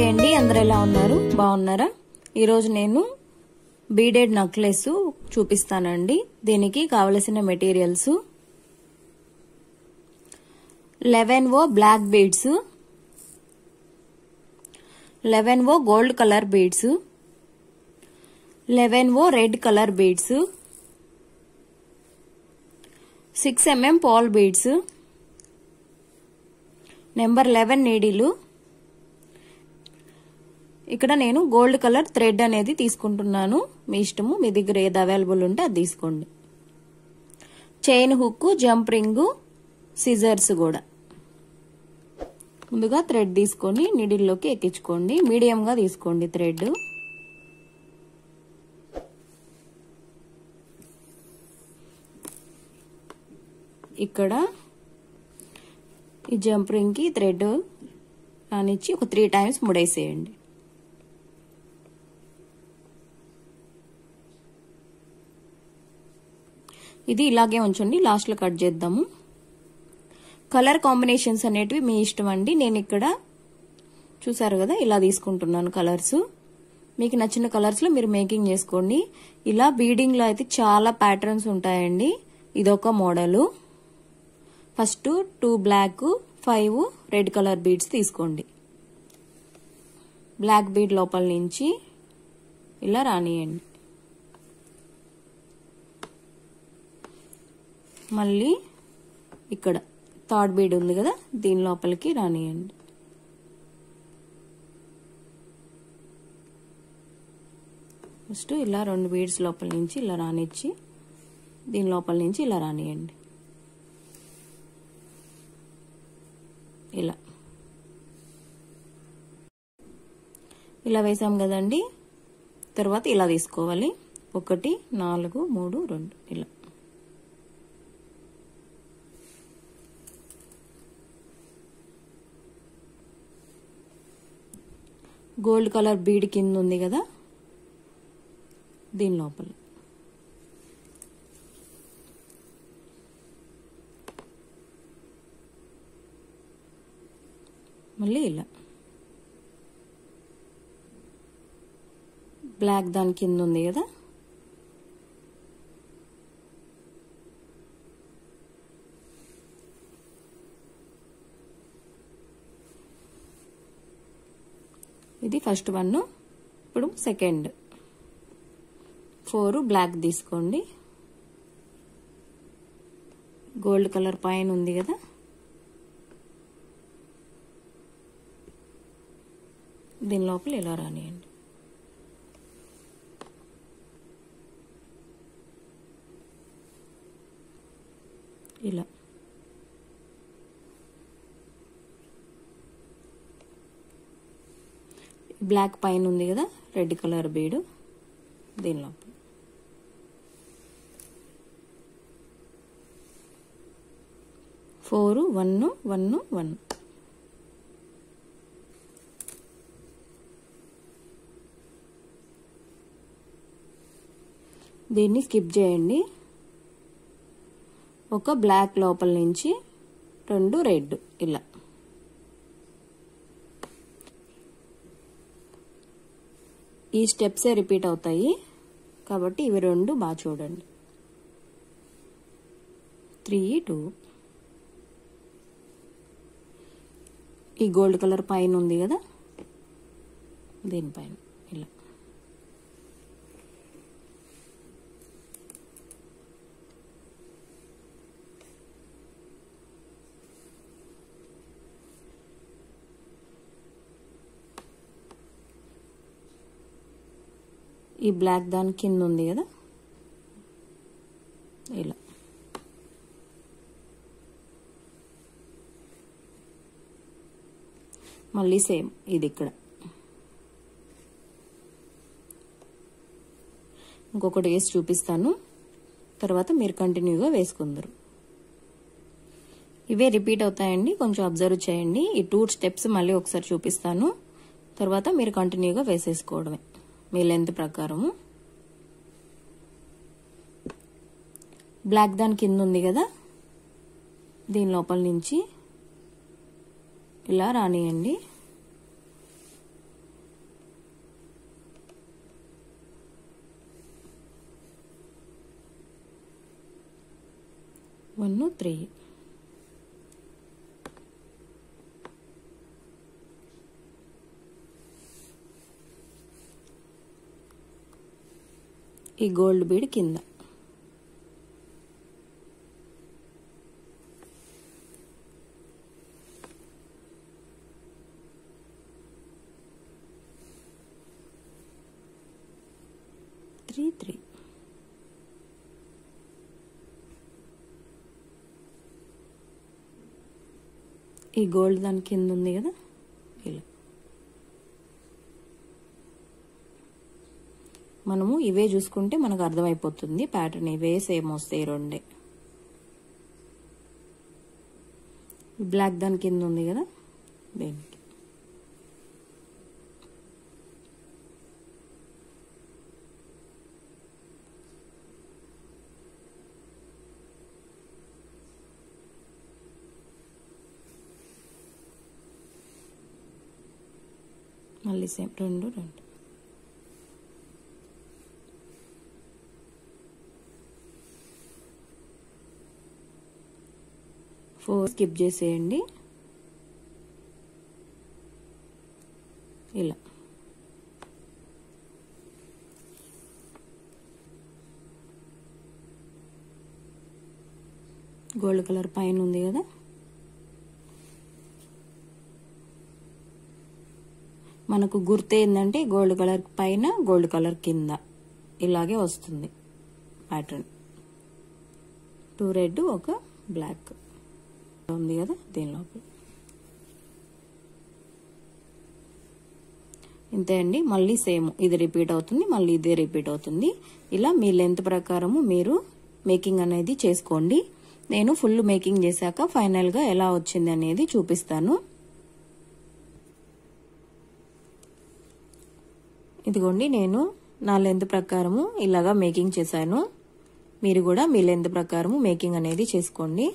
అండి, అందరూ ఎలా ఉన్నారు? బాగున్నారా? ఈరోజు నేను బీడెడ్ నెక్లెస్ చూపిస్తానండి. దీనికి కావలసిన materials 11 black beads, 11 gold colour beads, 11 red colour beads, 6 mm pearl beads, number 11 నీడిలు. ఇక్కడ నేను గోల్డ్ కలర్ థ్రెడ్ అనేది తీసుకుంటున్నాను. మీ ఇష్టము, మీ దగ్గర ఏది అవైలబుల్ ఉంటే అది తీసుకోండి. Chain hook, jump ring, scissors కూడా. ముందుగా థ్రెడ్ తీసుకొని నీడిల్లోకి ఎక్కించుకోండి. మీడియంగా తీసుకోండి థ్రెడ్. ఇక్కడ ఈ జంప్ రింగ్ కి థ్రెడ్ రానిచ్చి ఒక 3 టైమ్స్ ముడేసేయండి. ఇది ఇలాగే ఉంచండి, లాస్ట్ లో కట్ చేద్దాము. కలర్ కాంబినేషన్స్ అనేటివి మీ ఇష్టం అండి. నేను ఇక్కడ చూసారు కదా, ఇలా తీసుకుంటున్నాను కలర్స్. మీకు నచ్చిన కలర్స్ లో మీరు మేకింగ్ చేసుకోండి. ఇలా బీడింగ్ లో అయితే చాలా ప్యాటర్న్స్ ఉంటాయండి. ఇదొక model. First 2 black, 5 red colour beads తీసుకోండి. బ్లాక్ బీడ్ లోపల నుంచి ఇలా రానియండి. మళ్ళీ ఇక్కడ థర్డ్ బీడ్ ఉంది కదా, దీని లోపలికి రానియండి. ఫస్ట్ ఇలా 2 బీడ్స్ లోపల నుంచి ఇలా రానిచ్చి దీని లోపల నుంచి ఇలా రానియండి. ఇలా వేసాం కదండి. తర్వాత ఇలా తీసుకోవాలి. 1 4 3 2 ఇలా. గోల్డ్ కలర్ బీడ్ కింద ఉంది కదా, దీని లోపల మళ్ళీ ఇలా బ్లాక్ దాని కింద ఉంది కదా, ఇది ఫస్ట్ వన్. ఇప్పుడు సెకండ్ 4 బ్లాక్ తీసుకోండి. గోల్డ్ కలర్ పైన ఉంది కదా, దీని లోపల ఇలా రానియండి. ఇలా బ్లాక్ పైన ఉంది కదా రెడ్ కలర్ బీడ్, దీని లోపల ఫోర్ 1 1 1. దీన్ని స్కిప్ చేయండి. ఒక బ్లాక్ లోపల నుంచి 2 రెడ్ ఇలా. ఈ స్టెప్సే రిపీట్ అవుతాయి కాబట్టి ఇవి 2 బాగా చూడండి. 3 2. ఈ గోల్డ్ కలర్ పైన ఉంది కదా, దీనిపైన ఇలా. ఈ బ్లాక్ దాని కింద ఉంది కదా, ఇలా. మళ్ళీ సేమ్ ఇది ఇక్కడ. ఇంకొకటి వేసి చూపిస్తాను, తర్వాత మీరు కంటిన్యూగా వేసుకుందరు. ఇవే రిపీట్ అవుతాయండి, కొంచెం అబ్జర్వ్ చేయండి. ఈ 2 స్టెప్స్ మళ్ళీ ఒకసారి చూపిస్తాను, తర్వాత మీరు కంటిన్యూగా వేసేసుకోవడమే మీ లెంత్ ప్రకారము. బ్లాక్ దాని కింద ఉంది కదా, దీని లోపల నుంచి ఇలా రానియండి. 1 3 ఈ గోల్డ్ బీడ్ కింద ఈ గోల్డ్ దాని కింద ఉంది కదా ఇలా మనము ఇవే చూసుకుంటే మనకు అర్థమైపోతుంది ప్యాటర్న్ ఇవే సేమ్ వస్తాయి రెండే బ్లాక్ దాని కింద ఉంది కదా దీనికి మళ్ళీ సేమ్ రెండు 4 స్కిప్ చేసేయండి ఇలా గోల్డ్ కలర్ పైన ఉంది కదా మనకు గుర్తు ఏంటంటే గోల్డ్ కలర్ పైన గోల్డ్ కలర్ కింద ఇలాగే వస్తుంది ప్యాటర్న్ 2 రెడ్ ఒక బ్లాక్ ఉంది కదా దీని లోపల ఇంతే అండి మళ్ళీ సేమ్ ఇది రిపీట్ అవుతుంది మళ్ళీ ఇదే రిపీట్ అవుతుంది ఇలా మీ లెంత్ ప్రకారము మీరు మేకింగ్ అనేది చేసుకోండి నేను ఫుల్ మేకింగ్ చేశాక ఫైనల్ గా ఎలా వచ్చింది అనేది చూపిస్తాను ఇదిగోండి నేను నా లెంత్ ప్రకారము ఇలాగా మేకింగ్ చేశాను మీరు కూడా మీ లెంత్ ప్రకారము మేకింగ్ అనేది చేసుకోండి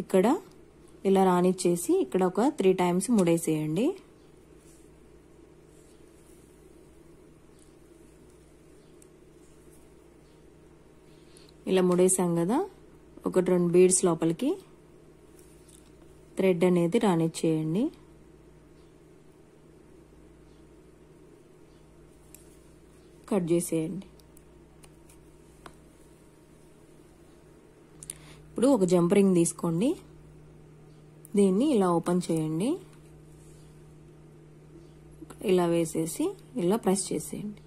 ఇక్కడ ఇలా రానిచ్చేసి ఇక్కడ ఒక 3 టైమ్స్ ముడేసేయండి ఇలా ముడేసాం కదా ఒక 2 బీడ్స్ లోపలికి థ్రెడ్ అనేది రానిచ్చేయండి కట్ చేసేయండి ఇప్పుడు ఒక జంప్ రింగ్ తీసుకోండి దీన్ని ఇలా ఓపెన్ చేయండి ఇలా వేసేసి ఇలా ప్రెస్ చేసేయండి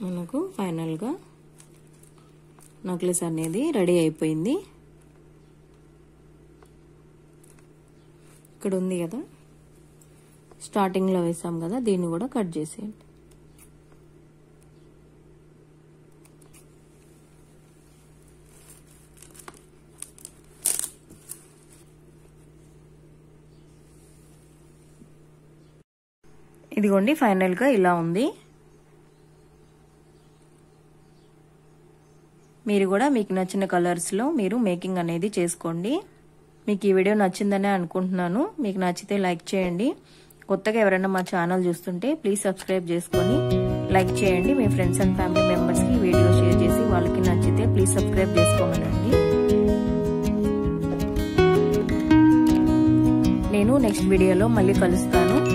మనకు ఫైనల్ గా నెక్లెస్ అనేది రెడీ అయిపోయింది ఇక్కడ ఉంది కదా స్టార్టింగ్ లో వేసాం కదా దీన్ని కూడా కట్ చేసేయండి ఇదిగోండి ఫైనల్ గా ఇలా ఉంది మీరు కూడా మీకు నచ్చిన కలర్స్ లో మీరు మేకింగ్ అనేది చేసుకోండి మీకు ఈ వీడియో నచ్చిందనే అనుకుంటున్నాను మీకు నచ్చితే లైక్ చేయండి కొత్తగా ఎవరైనా మా ఛానల్ చూస్తుంటే ప్లీజ్ సబ్స్క్రైబ్ చేసుకొని లైక్ చేయండి మీ ఫ్రెండ్స్ అండ్ ఫ్యామిలీ మెంబర్స్ కి వీడియో షేర్ చేసి వాళ్ళకి నచ్చితే ప్లీజ్ సబ్స్క్రైబ్ చేసుకోమనండి నేను నెక్స్ట్ వీడియోలో మళ్ళీ కలుస్తాను